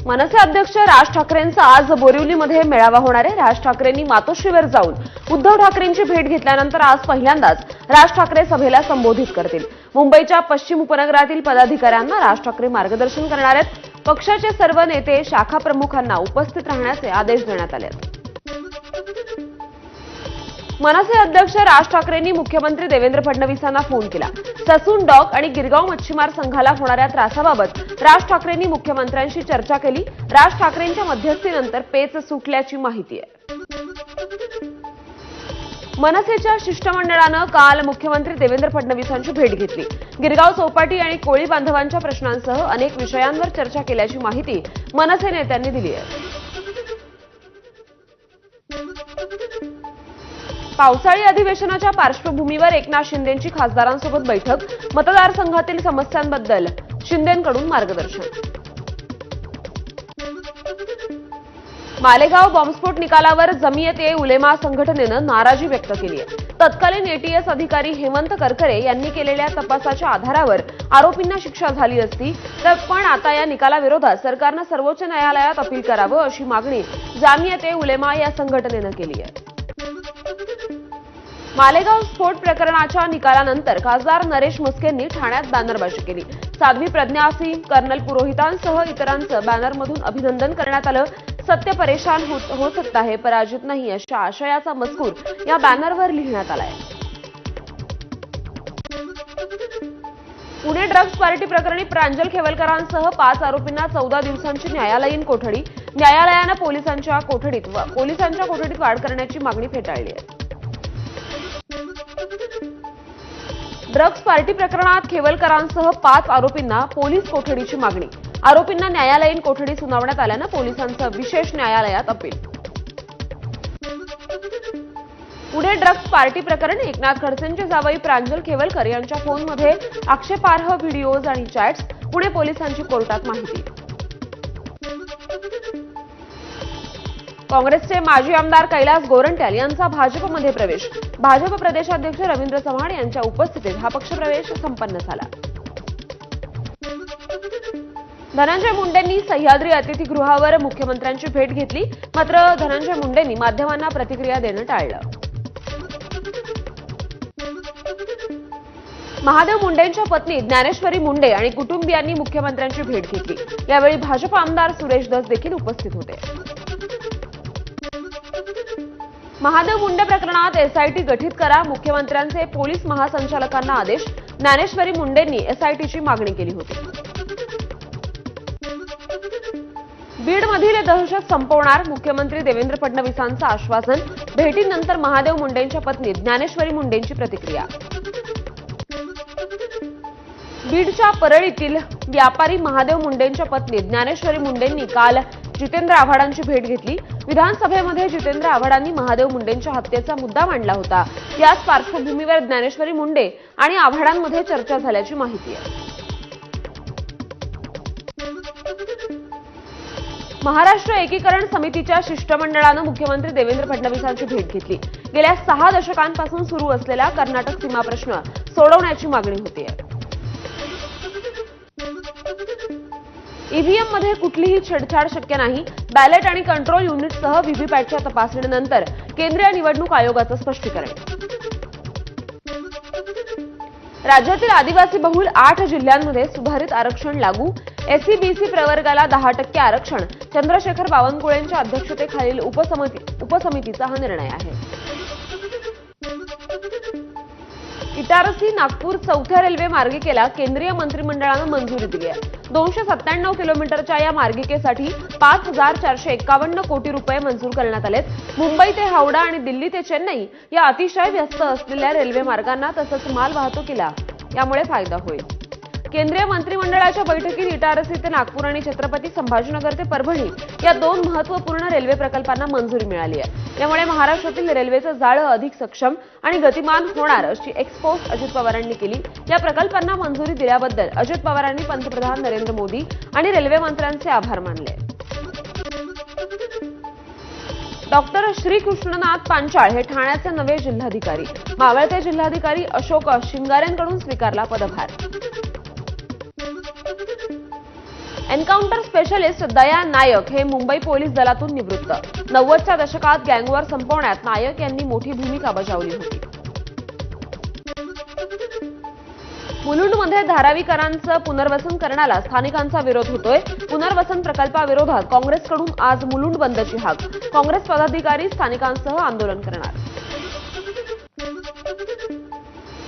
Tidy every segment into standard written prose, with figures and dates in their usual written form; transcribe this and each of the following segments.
मनसे अध्यक्ष राज ठाकरेंचा आज बोरिवलीमध्ये मेळावा होणार आहे। राज ठाकरेंनी मातोश्रीवर जाऊन उद्धव ठाकरेंची भेट घेतल्यानंतर आज पहिल्यांदाच राज ठाकरे सभेला संबोधित करतील। मुंबईच्या पश्चिम उपनगरातील पदाधिकाऱ्यांना राज ठाकरे मार्गदर्शन करणार आहेत। पक्षाचे सर्व नेते शाखा प्रमुखांना उपस्थित राहण्याचे आदेश देण्यात आले आहेत। मनसे अध्यक्ष राज ठाकरेंनी मुख्यमंत्री देवेंद्र फडणवीसांना फोन केला। ससून डॉक आणि गिरगाव मच्छीमार संघाला होणाऱ्या त्रासाबाबत राज ठाकरेंनी मुख्यमंत्र्यांशी चर्चा केली। राज ठाकरेंच्या मध्यस्थीनंतर पेच सुटल्याची माहिती आहे। मनसेच्या शिष्टमंडळानं काल मुख्यमंत्री देवेंद्र फडणवीसांची भेट घेतली। गिरगाव चौपाटी आणि कोळी बांधवांच्या प्रश्नांसह अनेक विषयांवर चर्चा केल्याची माहिती मनसे नेत्यांनी दिली आहे। पावसाळी अधिवेशनाच्या पार्श्वभूमीवर एकनाथ शिंदेंची खासदारांसोबत बैठक। मतदारसंघातील समस्यांबद्दल शिंदेंकडून मार्गदर्शन। मालेगाव बॉम्बस्फोट निकालावर जमियत उलेमा संघटनेनं नाराजी व्यक्त केली आहे। तत्कालीन एटीएस अधिकारी हेमंत करकरे यांनी केलेल्या तपासाच्या आधारावर आरोपींना शिक्षा झाली असती, पण आता या निकालाविरोधात सरकारनं सर्वोच्च न्यायालयात अपील करावं अशी मागणी जमियत उलेमा या संघटनेनं केली आहे। मालेगाव स्फोट प्रकरणाच्या निकालानंतर खासदार नरेश म्हस्केंनी ठाण्यात बॅनरबाजी केली। साध्वी प्रज्ञा सिंह, कर्नल पुरोहितांसह इतरांचं बॅनरमधून अभिनंदन करण्यात आलं। सत्य परेशान हो सकता है, पराजित नाही अशा आशयाचा मजकूर या बॅनरवर लिहिण्यात आलाय। पुणे ड्रग्ज पार्टी प्रकरणी प्रांजल खेवलकरांसह 5 आरोपींना 14 दिवसांची न्यायालयीन कोठडी। न्यायालयानं पोलिसांच्या कोठडीत वाढ करण्याची मागणी फेटाळली आहे। ड्रग्ज पार्टी प्रकरणात खेवलकरांसह 5 आरोपींना पोलीस कोठडीची मागणी। आरोपींना न्यायालयीन कोठडी सुनावण्यात आल्यानं पोलिसांचं विशेष न्यायालयात अपील। पुणे ड्रग्ज पार्टी प्रकरण एकनाथ खडसेंचे जावई प्रांजल खेवलकर यांच्या फोनमध्ये आक्षेपार्ह व्हिडिओज आणि चॅट्स। पुणे पोलिसांची कोर्टात माहिती। काँग्रेसचे माजी आमदार कैलास गोरंट्याल यांचा भाजपमध्ये प्रवेश। भाजप प्रदेशाध्यक्ष रवींद्र चव्हाण यांच्या उपस्थितीत हा पक्षप्रवेश संपन्न झाला। धनंजय मुंडेंनी सह्याद्री अतिथीगृहावर मुख्यमंत्र्यांची भेट घेतली, मात्र धनंजय मुंडेंनी माध्यमांना प्रतिक्रिया देणं टाळलं। महादेव मुंडेंच्या पत्नी ज्ञानेश्वरी मुंडे आणि कुटुंबियांनी मुख्यमंत्र्यांची भेट घेतली। यावेळी भाजप आमदार सुरेश धस देखील उपस्थित होते। महादेव मुंडे प्रकरणात एसआयटी गठीत करा, मुख्यमंत्र्यांचे पोलीस महासंचालकांना आदेश। ज्ञानेश्वरी मुंडेंनी एसआयटीची मागणी केली होती। बीडमधील दहशत संपवणार, मुख्यमंत्री देवेंद्र फडणवीसांचं आश्वासन। भेटीनंतर महादेव मुंडेंच्या पत्नी ज्ञानेश्वरी मुंडेंची प्रतिक्रिया। बीडच्या परळीतील व्यापारी महादेव मुंडेंच्या पत्नी ज्ञानेश्वरी मुंडेंनी काल जितेंद्र आव्हाडांची भेट घेतली। विधानसभेमध्ये जितेंद्र आव्हाडांनी महादेव मुंडेंच्या हत्येचा मुद्दा मांडला होता। याच पार्श्वभूमीवर ज्ञानेश्वरी मुंडे आणि आव्हाडांमध्ये चर्चा झाल्याची माहिती आहे। महाराष्ट्र एकीकरण समितीच्या शिष्टमंडळानं मुख्यमंत्री देवेंद्र फडणवीसांची भेट घेतली। गेल्या 6 दशकांपासून सुरू असलेला कर्नाटक सीमा प्रश्न सोडवण्याची मागणी होती। ईव्हीएममध्ये कुठलीही छेडछाड शक्य नाही, बॅलेट आणि कंट्रोल युनिटसह व्हीव्हीपॅटच्या तपासणीनंतर केंद्रीय निवडणूक आयोगाचं स्पष्टीकरण। राज्यातील आदिवासी बहुल 8 जिल्ह्यांमध्ये सुधारित आरक्षण लागू। एससीबीसी प्रवर्गाला 10% आरक्षण। चंद्रशेखर बावनकुळेंच्या अध्यक्षतेखालील उपसमितीचा हा निर्णय आहे। इटारसी नागपूर 4थ्या रेल्वे मार्गिकेला केंद्रीय मंत्रिमंडळानं मंजुरी दिली आहे। 297 किलोमीटरच्या या मार्गिकेसाठी 5451 कोटी रुपये मंजूर करण्यात आलेत। मुंबई ते हावडा आणि दिल्ली ते चेन्नई या अतिशय व्यस्त असलेल्या रेल्वे मार्गांना तसंच माल वाहतुकीला यामुळे फायदा होईल। केंद्रीय मंत्रिमंडळाच्या बैठकीत इटारसी ते नागपूर आणि छत्रपती संभाजीनगर ते परभणी या 2 महत्त्वपूर्ण रेल्वे प्रकल्पांना मंजुरी मिळाली आहे। यामुळे महाराष्ट्रातील रेल्वेचं जाळं अधिक सक्षम आणि गतिमान होणार अशी एक्सपोस्ट अजित पवारांनी केली। या प्रकल्पांना मंजुरी दिल्याबद्दल अजित पवारांनी पंतप्रधान नरेंद्र मोदी आणि रेल्वे मंत्र्यांचे आभार मानले। डॉक्टर श्रीकृष्णनाथ पांचाळ हे ठाण्याचे नवे जिल्हाधिकारी। मावळते जिल्हाधिकारी अशोक शिंगारेंकडून स्वीकारला पदभार। एन्काउंटर स्पेशलिस्ट दया नायक हे मुंबई पोलीस दलातून निवृत्त. 90च्या दशकात गँगवॉर संपवण्यात नायक यांनी मोठी भूमिका बजावली होती. मुलुंडमध्ये धारावीकरांचं पुनर्वसन करण्याला स्थानिकांचा विरोध होतोय. पुनर्वसन प्रकल्पाविरोधात काँग्रेसकडून आज मुलुंड बंदची हाक. काँग्रेस पदाधिकारी स्थानिकांसह आंदोलन करणार.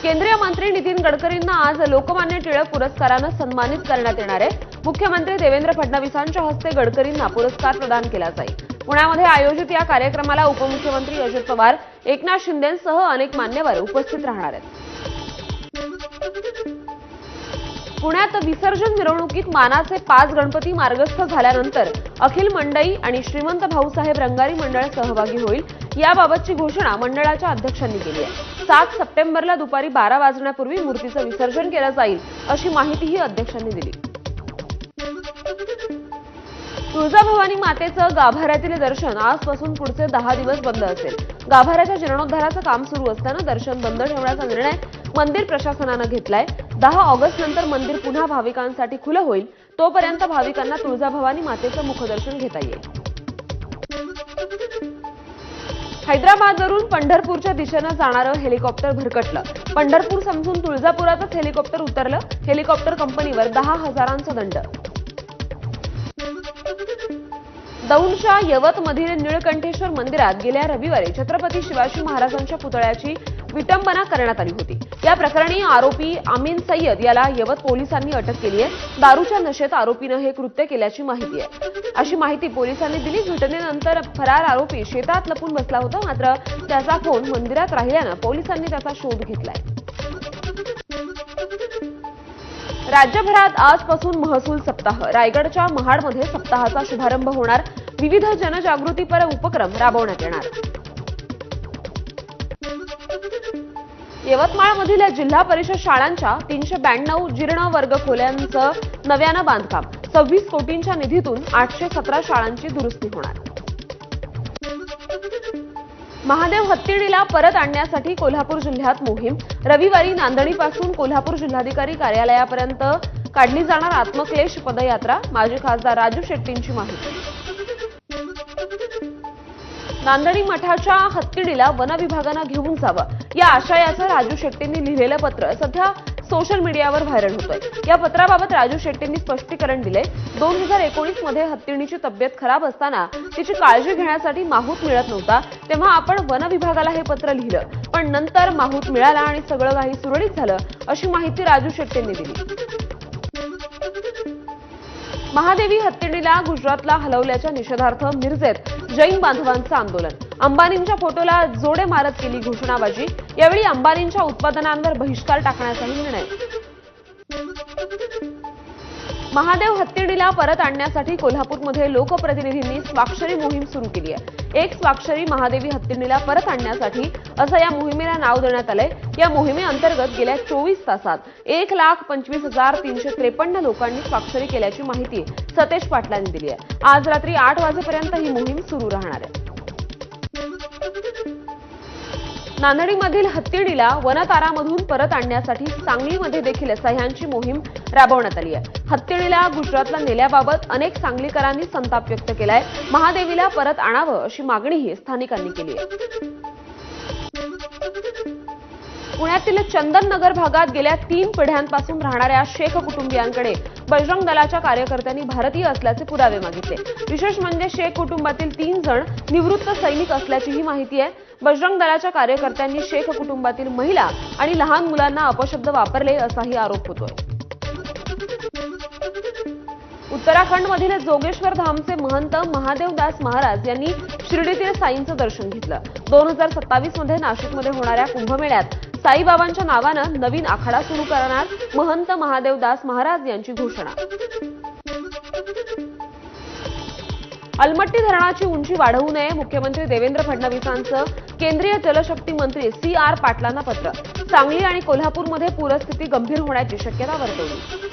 केंद्रीय मंत्री नितीन गडकरींना आज लोकमान्य टिळक पुरस्कारानं सन्मानित करण्यात येणार आहे. मुख्यमंत्री देवेंद्र फडणवीसांच्या हस्ते गडकरींना पुरस्कार प्रदान केला जाईल. पुण्यामध्ये आयोजित या कार्यक्रमाला उपमुख्यमंत्री अजित पवार, एकनाथ शिंदेंसह अनेक मान्यवर उपस्थित राहणार आहेत. पुण्यात विसर्जन मिरवणुकीत मानाचे 5 गणपती मार्गस्थ झाल्यानंतर अखिल मंडई आणि श्रीमंत भाऊसाहेब रंगारी मंडळ सहभागी होईल. याबाबतची घोषणा मंडळाच्या अध्यक्षांनी केली आहे. 7 सप्टेंबरला दुपारी 12 वाजण्यापूर्वी मूर्तीचं विसर्जन केलं जाईल अशी माहितीही अध्यक्षांनी दिली. तुळजाभवानी मातेचं गाभाऱ्यातील दर्शन आजपासून पुढचे 10 दिवस बंद असेल. गाभाऱ्याच्या जीर्णोद्धाराचं काम सुरू असताना दर्शन बंद ठेवण्याचा निर्णय मंदिर प्रशासनानं घेतलाय. 10 ऑगस्ट नंतर मंदिर पुन्हा भाविकांसाठी खुलं होईल. तोपर्यंत भाविकांना तुळजाभवानी मातेचं मुखदर्शन घेता येईल. हैदराबादवरून पंढरपूरच्या दिशेनं जाणारं हेलिकॉप्टर भरकटलं. पंढरपूर समजून तुळजापुरातच हेलिकॉप्टर उतरलं. हेलिकॉप्टर कंपनीवर 10,000चा दंड. दौंडच्या यवतमधील निळकंठेश्वर मंदिरात गेल्या रविवारी छत्रपती शिवाजी महाराजांच्या पुतळ्याची विटंबना करण्यात आली होती. या प्रकरणी आरोपी अमीन सय्यद याला यवत पोलिसांनी अटक केली आहे. दारूच्या नशेत आरोपीनं हे कृत्य केल्याची माहिती आहे. अशी माहिती पोलिसांनी दिली. घटनेनंतर फरार आरोपी शेतात लपून बसला होता. मात्र त्याचा फोन मंदिरात राहिल्यानं पोलिसांनी त्याचा शोध घेतलाय. राज्यभरात आजपासून महसूल सप्ताह. रायगडच्या महाडमध्ये सप्ताहाचा शुभारंभ होणार. विविध जनजागृतीपर उपक्रम राबवण्यात येणार. यवतमाळमधील जिल्हा परिषद शाळांच्या 392 जीर्ण वर्ग खोल्यांचं नव्यानं बांधकाम. 26 कोटींच्या निधीतून 817 शाळांची दुरुस्ती होणार. महादेव हत्तीणीला परत आणण्यासाठी कोल्हापूर जिल्ह्यात मोहीम. रविवारी नांदणीपासून कोल्हापूर जिल्हाधिकारी कार्यालयापर्यंत काढली जाणार आत्मक्लेश पदयात्रा. माजी खासदार राजू शेट्टींची माहिती. नांदणी मठाच्या हत्तीणीला वन विभागानं घेऊन जावं या आशयाचं राजू शेट्टींनी लिहिलेलं पत्र सध्या सोशल मीडियावर व्हायरल होतंय. या पत्राबाबत राजू शेट्टींनी स्पष्टीकरण दिलंय. 2019 मध्ये हत्तीणीची तब्येत खराब असताना तिची काळजी घेण्यासाठी माहूत मिळत नव्हता. तेव्हा आपण वन विभागाला हे पत्र लिहिलं. पण नंतर माहूत मिळाला आणि सगळं काही सुरळीत झालं अशी माहिती राजू शेट्टींनी दिली. महादेवी हत्तीणीला गुजरातला हलवल्याच्या निषेधार्थ मिरजेत जैन बांधवांचं आंदोलन. अंबानींच्या फोटोला जोडे मारत केली घोषणाबाजी. यावेळी अंबानींच्या उत्पादनांवर बहिष्कार टाकण्याचाही निर्णय. महादेव हत्तीणीला परत आणण्यासाठी कोल्हापूरमध्ये लोकप्रतिनिधींनी स्वाक्षरी मोहीम सुरू केली आहे. एक स्वाक्षरी महादेवी हत्तीणीला परत आणण्यासाठी असं या मोहिमेला नाव देण्यात आलंय. या मोहिमेअंतर्गत गेल्या 24 तासात 1,25,353 लोकांनी स्वाक्षरी केल्याची माहिती सतेज पाटलांनी दिली आहे. आज रात्री 8 वाजेपर्यंत ही मोहीम सुरू राहणार आहे. नांदणीमधील हत्तीणीला वनतारामधून परत आणण्यासाठी सांगलीमध्ये देखील सह्यांची मोहीम राबवण्यात आली आहे. हत्तीणीला गुजरातला नेल्याबाबत अनेक सांगलीकरांनी संताप व्यक्त केलाय. महादेवीला परत आणावं अशी मागणीही स्थानिकांनी केली आहे. पुण्यातील चंदननगर भागात गेल्या 3 पिढ्यांपासून राहणाऱ्या शेख कुटुंबियांकडे बजरंग दलाच्या कार्यकर्त्यांनी भारतीय असल्याचे पुरावे मागितले. विशेष म्हणजे शेख कुटुंबातील 3 जण निवृत्त सैनिक असल्याचीही माहिती आहे. बजरंग दलाच्या कार्यकर्त्यांनी शेख कुटुंबातील महिला आणि लहान मुलांना अपशब्द वापरले असाही आरोप होतोय. उत्तराखंडमधील जोगेश्वर धामचे महंत महादेवदास महाराज यांनी शिर्डीतील साईंचं दर्शन घेतलं. 2027 मध्ये नाशिकमध्ये होणाऱ्या कुंभमेळ्यात साईबाबांच्या नावानं नवीन आखाडा सुरू करणार महंत महादेवदास महाराज यांची घोषणा. अलमट्टी धरणाची उंची वाढवू नये मुख्यमंत्री देवेंद्र फडणवीसांचं केंद्रीय जलशक्ती मंत्री CR पाटलांना पत्र. सांगली आणि कोल्हापूरमध्ये पूरस्थिती गंभीर होण्याची शक्यता वर्तवली.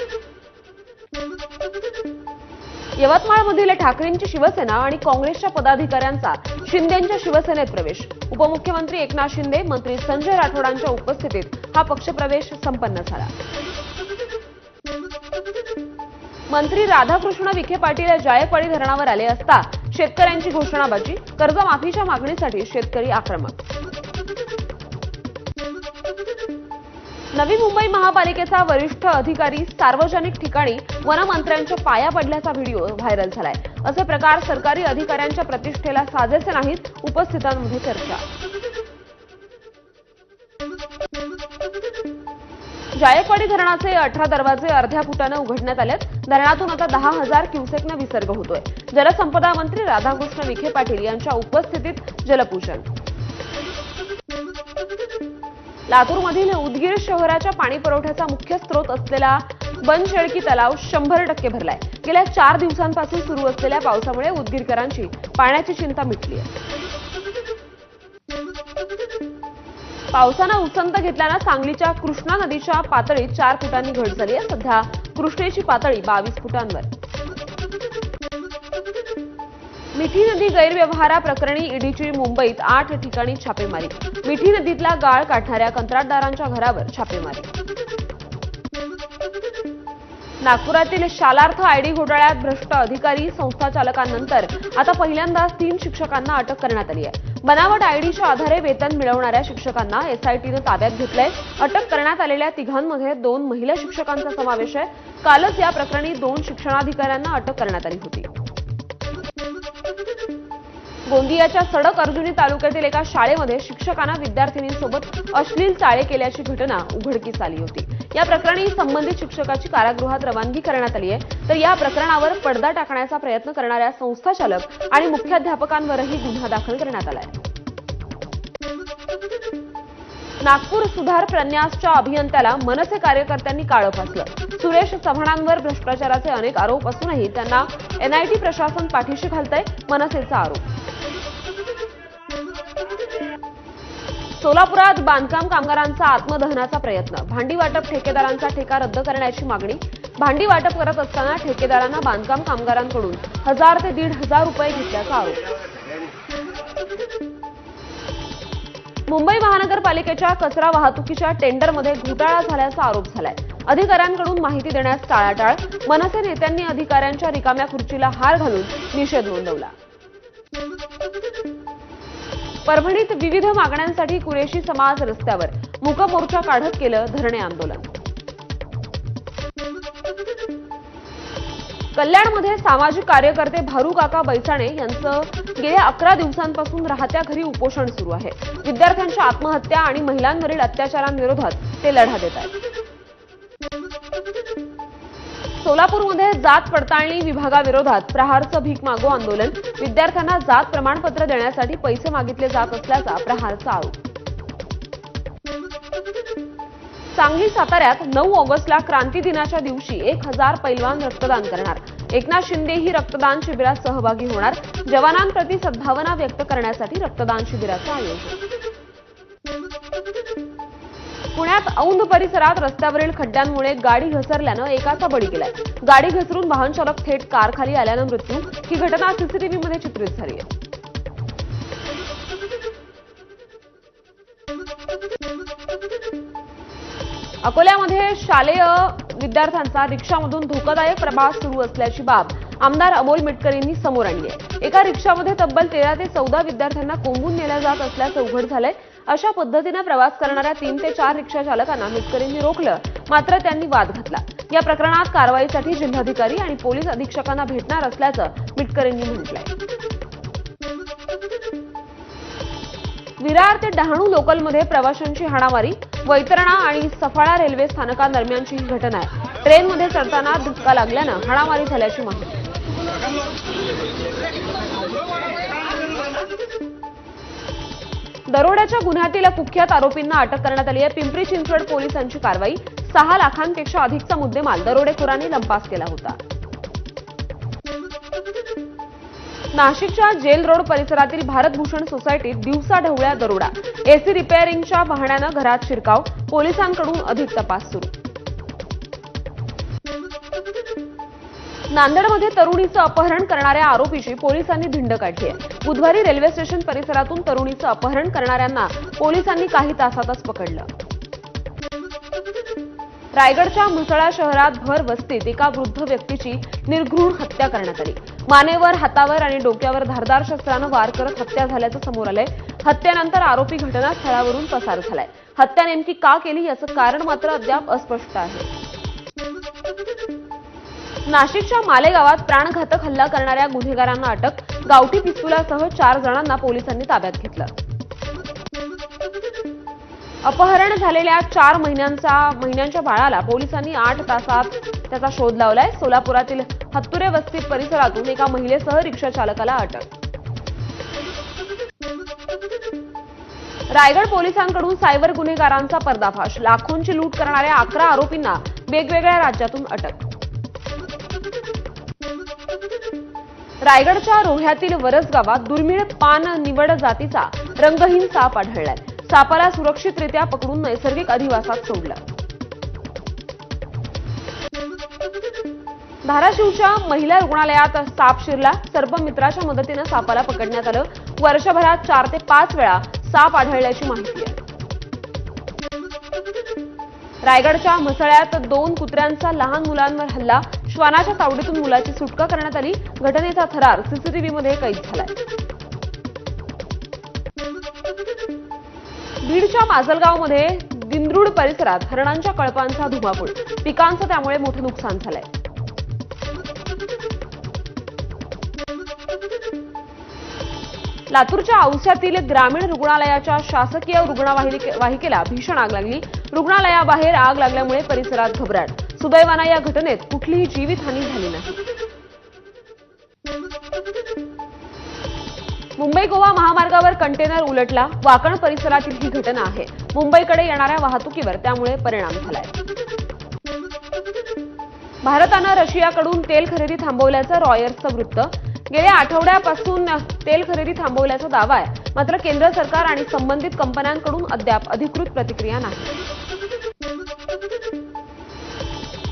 यवतमाळमधील ठाकरेंची शिवसेना आणि काँग्रेसच्या पदाधिकाऱ्यांचा शिंदेंच्या शिवसेनेत प्रवेश. उपमुख्यमंत्री एकनाथ शिंदे, मंत्री संजय राठोडांच्या उपस्थितीत हा पक्षप्रवेश संपन्न झाला. मंत्री राधाकृष्ण विखे पाटील जायकवाडी धरणावर आले असता शेतकऱ्यांची घोषणाबाजी, कर्जमाफीच्या मागणीसाठी शेतकरी आक्रमक. नवी मुंबई महापालिकेचा वरिष्ठ अधिकारी सार्वजनिक ठिकाणी वनमंत्र्यांच्या पाया पडल्याचा व्हिडिओ व्हायरल झालाय. असे प्रकार सरकारी अधिकाऱ्यांच्या प्रतिष्ठेला साजेसे नाहीत, उपस्थितांमध्ये चर्चा. जायकवाडी धरणाचे 18 दरवाजे अर्ध्या फुटाने उघडण्यात आलेत. धरणातून आता 10,000 क्युसेकने विसर्ग होतोय. जलसंपदा मंत्री राधाकृष्ण विखे पाटील यांच्या उपस्थितीत जलपूजन. लातूरमधील उदगीर शहराच्या पाणी पुरवठ्याचा मुख्य स्रोत असलेला बनशेळकी तलाव 100% भरलाय. गेल्या 4 दिवसांपासून सुरू असलेल्या पावसामुळे उदगीरकरांची पाण्याची चिंता मिटली आहे. पावसानं उसंत घेतल्यानं सांगलीच्या कृष्णा नदीच्या पातळीत 4 फुटांनी घट झाली आहे. सध्या कृष्णेची पातळी 22 फुटांवर. मिठी नदी गैरव्यवहाराप्रकरणी ईडीची मुंबईत 8 ठिकाणी छापेमारी. मिठी नदीतला गाळ काढणाऱ्या कंत्राटदारांच्या घरावर छापेमारी. नागपुरातील शालार्थ आयडी घोटाळ्यात भ्रष्ट अधिकारी संस्थाचालकांनंतर आता पहिल्यांदाच 3 शिक्षकांना अटक करण्यात आली आहे. बनावट आयडीच्या आधारे वेतन मिळवणाऱ्या शिक्षकांना एसआयटीनं ताब्यात घेतलंय. अटक करण्यात आलेल्या तिघांमध्ये 2 महिला शिक्षकांचा समावेश आहे. कालच या प्रकरणी 2 शिक्षणाधिकाऱ्यांना अटक करण्यात आली होती. गोंदियाच्या सडक अर्जुनी तालुक्यातील एका शाळेमध्ये शिक्षकांना विद्यार्थिनींसोबत अश्लील चाळे केल्याची घटना उघडकीस आली होती. या प्रकरणी संबंधित शिक्षकाची कारागृहात रवानगी करण्यात आली आहे. तर या प्रकरणावर पडदा टाकण्याचा प्रयत्न करणाऱ्या संस्थाचालक आणि मुख्याध्यापकांवरही गुन्हा दाखल करण्यात आलाय. नागपूर सुधार प्रन्यासच्या अभियंत्याला मनसे कार्यकर्त्यांनी काळं फासलं. सुरेश चव्हाणांवर भ्रष्टाचाराचे अनेक आरोप असूनही त्यांना एनआयटी प्रशासन पाठीशी घालतंय, मनसेचा आरोप. सोलापुरात बांधकाम कामगारांचा आत्मदहनाचा प्रयत्न. भांडी वाटप ठेकेदारांचा ठेका रद्द करण्याची मागणी. भांडी वाटप करत असताना ठेकेदारांना बांधकाम कामगारांकडून 1000 ते 1,500 रुपये घेतल्याचा आरोप. मुंबई महानगरपालिकेच्या कचरा वाहतुकीच्या टेंडरमध्ये घोटाळा झाल्याचा आरोप झालाय. अधिकाऱ्यांकडून माहिती देण्यास टाळाटाळ. मनसे नेत्यांनी अधिकाऱ्यांच्या रिकाम्या खुर्चीला हार घालून निषेध नोंदवला. परभणीत विविध मागण्यांसाठी कुरेशी समाज रस्त्यावर. मूक मोर्चा काढत केलं धरणे आंदोलन. कल्याणमध्ये सामाजिक कार्यकर्ते भारू काका बैसाणे यांचं गेल्या 11 दिवसांपासून राहत्या घरी उपोषण सुरू आहे. विद्यार्थ्यांच्या आत्महत्या आणि महिलांवरील अत्याचारांविरोधात ते लढा देत आहेत. सोलापूरमध्ये जात पडताळणी विभागाविरोधात प्रहारचं भीक मागो आंदोलन. विद्यार्थ्यांना जात प्रमाणपत्र देण्यासाठी पैसे मागितले जात असल्याचा प्रहारचा आरोप. सांगली साताऱ्यात 9 ऑगस्टला क्रांती दिनाच्या दिवशी 1000 पैलवान रक्तदान करणार. एकनाथ शिंदेही रक्तदान शिबिरात सहभागी होणार. जवानांप्रती सद्भावना व्यक्त करण्यासाठी रक्तदान शिबिराचं आयोजन. पुण्यात औंध परिसरात रस्त्यावरील खड्ड्यांमुळे गाडी घसरल्यानं एकाचा बळी गेलाय. गाडी घसरून वाहन चालक थेट कारखाली आल्यानं मृत्यू. ही घटना सीसीटीव्हीमध्ये चित्रित झाली आहे. अकोल्यामध्ये शालेय विद्यार्थ्यांचा रिक्षामधून धोकादायक प्रवास सुरू असल्याची बाब आमदार अमोल मिटकरींनी समोर आणली आहे. एका रिक्षामध्ये तब्बल 13 ते 14 विद्यार्थ्यांना कोंबून नेलं जात असल्याचं उघड झालंय. अशा पद्धतीने प्रवास करणाऱ्या 3 ते 4 रिक्षा चालकांना मिटकरींनी रोखलं, मात्र त्यांनी वाद घातला. या प्रकरणात कारवाईसाठी जिल्हाधिकारी आणि पोलीस अधीक्षकांना भेटणार असल्याचं मिटकरींनी म्हटलंय. विरार ते डहाणू लोकलमध्ये प्रवाशांची हाणामारी. वैतरणा आणि सफाळा रेल्वे स्थानकादरम्यानची ही घटना आहे. ट्रेनमध्ये चढताना धक्का लागल्यानं हाणामारी झाल्याची माहिती. दरोड्याच्या गुन्ह्यातील कुख्यात आरोपींना अटक करण्यात आली आहे. पिंपरी चिंचवड पोलिसांची कारवाई. 6 लाखांपेक्षा अधिकचा मुद्देमाल दरोडेखोरांनी लंपास केला होता. नाशिकच्या जेल रोड परिसरातील भारतभूषण सोसायटीत दिवसाढवळ्या दरोडा. एसी रिपेअरिंगच्या बहाण्यानं घरात शिरकाव. पोलिसांकडून अधिक तपास सुरू. नांदेडमध्ये तरुणीचं अपहरण करणाऱ्या आरोपीची पोलिसांनी धिंड काढली आहे. बुधवारी रेल्वे स्टेशन परिसरातून तरुणीचं अपहरण करणाऱ्यांना पोलिसांनी काही तासातच पकडलं. रायगडच्या म्हसळा शहरात भर वस्तीत एका वृद्ध व्यक्तीची निर्घृण हत्या करण्यात आली. मानेवर, हातावर आणि डोक्यावर धारदार शस्त्रानं वार करत हत्या झाल्याचं समोर आलंय. हत्येनंतर आरोपी घटनास्थळावरून पसार झालाय. हत्या नेमकी का केली याचं कारण मात्र अद्याप अस्पष्ट आहे. नाशिकच्या मालेगावात प्राणघातक हल्ला करणाऱ्या गुन्हेगारांना अटक. गावठी पिस्तुलासह 4 जणांना पोलिसांनी ताब्यात घेतलं. अपहरण झालेल्या 4 महिन्यांच्या बाळाला पोलिसांनी 8 तासात त्याचा शोध लावलाय. सोलापुरातील हत्तुरे वस्ती परिसरातून एका महिलेसह रिक्षा चालकाला अटक. रायगड पोलिसांकडून सायबर गुन्हेगारांचा पर्दाफाश. लाखोंची लूट करणाऱ्या 11 आरोपींना वेगवेगळ्या राज्यातून अटक. रायगडच्या रोह्यातील वरस गावात दुर्मिळ पान निवड जातीचा रंगहीन साप आढळलाय. सापाला सुरक्षितरित्या पकडून नैसर्गिक अधिवासात सोडलं. धाराशिवच्या महिला रुग्णालयात साप शिरला. सर्पमित्राच्या मदतीनं सापाला पकडण्यात आलं. वर्षभरात 4 ते 5 वेळा साप आढळल्याची माहिती आहे. रायगडच्या म्हसळ्यात 2 कुत्र्यांचा लहान मुलांवर हल्ला. श्वानाच्या तावडीतून मुलाची सुटका करण्यात आली. घटनेचा थरार सीसीटीव्हीमध्ये कैद झालाय. बीडच्या माजलगावमध्ये दिंद्रुड परिसरात हरणांच्या कळपांचा धुमाकूळ. पिकांचं त्यामुळे मोठं नुकसान झालंय. लातूरच्या औस्यातील ग्रामीण रुग्णालयाच्या शासकीय रुग्णवाहिकेला भीषण आग लागली. रुग्णालयाबाहेर आग लागल्यामुळे परिसरात घबराट. सुदैवानं या घटनेत कुठलीही जीवितहानी झाली नाही. मुंबई गोवा महामार्गावर कंटेनर उलटला. वाकण परिसरातील ही घटना आहे. मुंबईकडे येणाऱ्या वाहतुकीवर त्यामुळे परिणाम झालाय. भारतानं रशियाकडून तेल खरेदी थांबवल्याचं रॉयर्सचं वृत्त. गेल्या आठवड्यापासून तेल खरेदी थांबवल्याचा दावा आहे. मात्र केंद्र सरकार आणि संबंधित कंपन्यांकडून अद्याप अधिकृत प्रतिक्रिया नाही.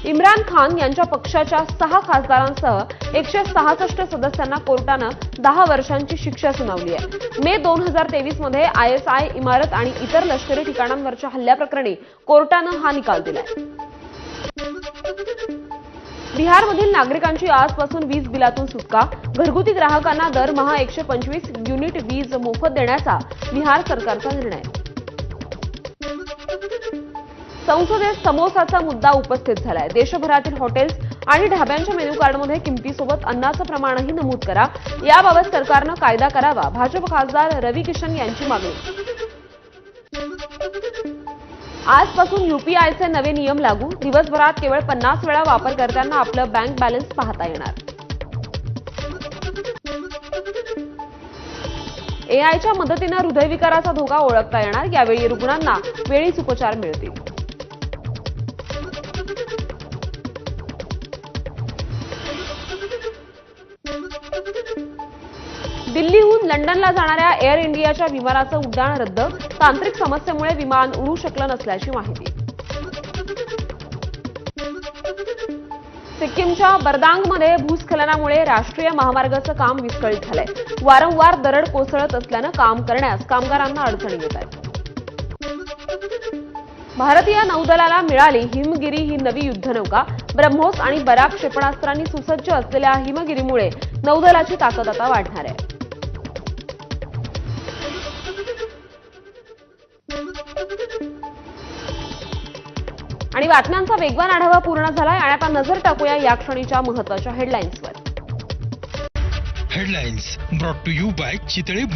इम्रान खान यांच्या पक्षाच्या 6 खासदारांसह 166 सदस्यांना कोर्टानं 10 वर्षांची शिक्षा सुनावली आहे. मे 2023 मध्ये ISI इमारत आणि इतर लष्करी ठिकाणांवरच्या हल्ल्याप्रकरणी कोर्टानं हा निकाल दिलाय. बिहारमधील नागरिकांची आजपासून वीज बिलातून सुटका. घरगुती ग्राहकांना दरमहा 125 युनिट वीज मोफत देण्याचा बिहार सरकारचा निर्णय. संसदेत समोसाचा मुद्दा उपस्थित झालाय. देशभरातील हॉटेल्स आणि ढाब्यांच्या मेनू कार्डमध्ये किमतीसोबत अन्नाचं प्रमाणही नमूद करा. याबाबत सरकारनं कायदा करावा. भाजप खासदार रवी किशन यांची मागणी. आजपासून UPIचे नवे नियम लागू. दिवसभरात केवळ 50 वेळा वापरकर्त्यांना आपलं बँक बॅलन्स पाहता येणार. AIच्या मदतीनं हृदयविकाराचा धोका ओळखता येणार. यावेळी रुग्णांना वेळीच उपचार मिळतील. दिल्लीहून लंडनला जाणाऱ्या एअर इंडियाच्या विमानाचं उड्डाण रद्द. तांत्रिक समस्येमुळे विमान उडू शकलं नसल्याची माहिती. सिक्कीमच्या बर्दांगमध्ये भूस्खलनामुळे राष्ट्रीय महामार्गाचं काम विस्कळीत झालंय. वारंवार दरड कोसळत असल्यानं काम करण्यास कामगारांना अडचणी येत आहेत. भारतीय नौदलाला मिळाली हिमगिरी ही नवी युद्धनौका. ब्रह्मोस आणि बराक क्षेपणास्त्रांनी सुसज्ज असलेल्या हिमगिरीमुळे नौदलाची ताकद आता वाढणार आहे. आणि बातम्यांचा वेगवान आढावा पूर्ण झालाय आणि आता नजर टाकूया या क्षणीच्या महत्त्वाच्या हेडलाईन्सवर. Headlines brought to you by Chitale